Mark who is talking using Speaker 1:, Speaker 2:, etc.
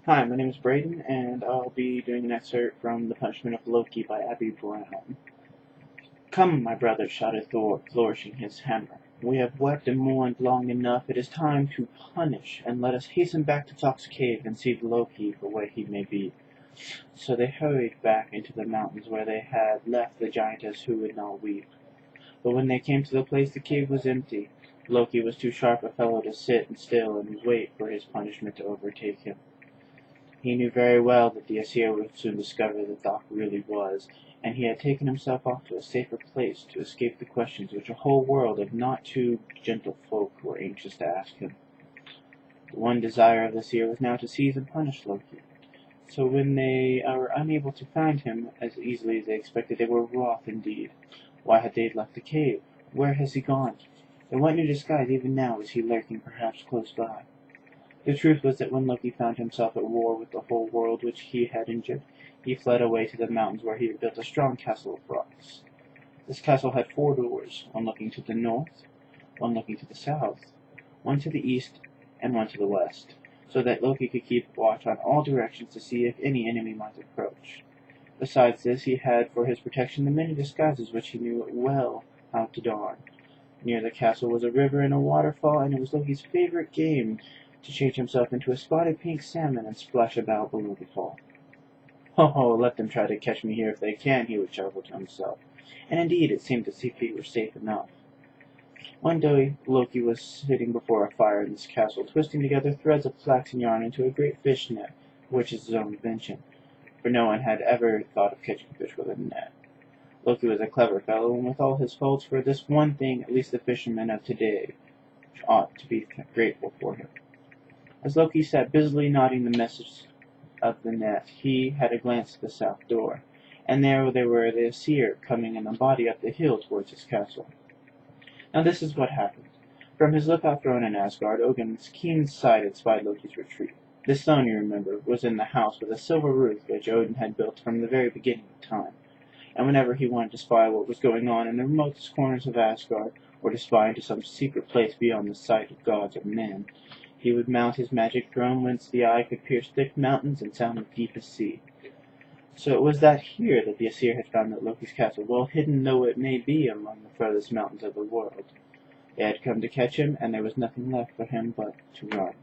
Speaker 1: Hi, my name is Braden, and I'll be doing an excerpt from The Punishment of Loki by Abbie Brown. "Come, my brother," shouted Thor, flourishing his hammer. "We have wept and mourned long enough. It is time to punish, and let us hasten back to Thok's cave and see Loki for what he may be." So they hurried back into the mountains where they had left the giantess who would not weep. But when they came to the place, the cave was empty. Loki was too sharp a fellow to sit still and wait for his punishment to overtake him. He knew very well that the Æsir would soon discover that Thok really was, and he had taken himself off to a safer place to escape the questions which a whole world of not too gentle folk were anxious to ask him. The one desire of the Æsir was now to seize and punish Loki. So when they were unable to find him as easily as they expected, they were wroth indeed. Why had they left the cave? Where has he gone? In what new disguise even now is he lurking perhaps close by? The truth was that when Loki found himself at war with the whole world which he had injured, he fled away to the mountains where he had built a strong castle of rocks. This castle had 4 doors, one looking to the north, one looking to the south, one to the east, and one to the west, so that Loki could keep watch on all directions to see if any enemy might approach. Besides this, he had for his protection the many disguises which he knew well how to don. Near the castle was a river and a waterfall, and it was Loki's favorite game to change himself into a spotted pink salmon and splash about below the fall. "Ho ho, let them try to catch me here if they can," he would chuckle to himself. And indeed it seemed as if he were safe enough. One day Loki was sitting before a fire in this castle, twisting together threads of flaxen yarn into a great fish net, which is his own invention, for no one had ever thought of catching fish with a net. Loki was a clever fellow, and with all his faults, for this one thing at least the fishermen of today ought to be grateful for him. As Loki sat busily knotting the meshes of the net, he had a glance at the south door, and there they were the Æsir coming in a body up the hill towards his castle. Now this is what happened. From his lookout throne in Asgard, Odin's keen sight had spied Loki's retreat. This throne, you remember, was in the house with a silver roof which Odin had built from the very beginning of time, and whenever he wanted to spy what was going on in the remotest corners of Asgard, or to spy into some secret place beyond the sight of gods or men, he would mount his magic throne whence the eye could pierce thick mountains and sound the deepest sea. So it was that here that the Æsir had found that Loki's castle, well hidden though it may be among the furthest mountains of the world. They had come to catch him, and there was nothing left for him but to run.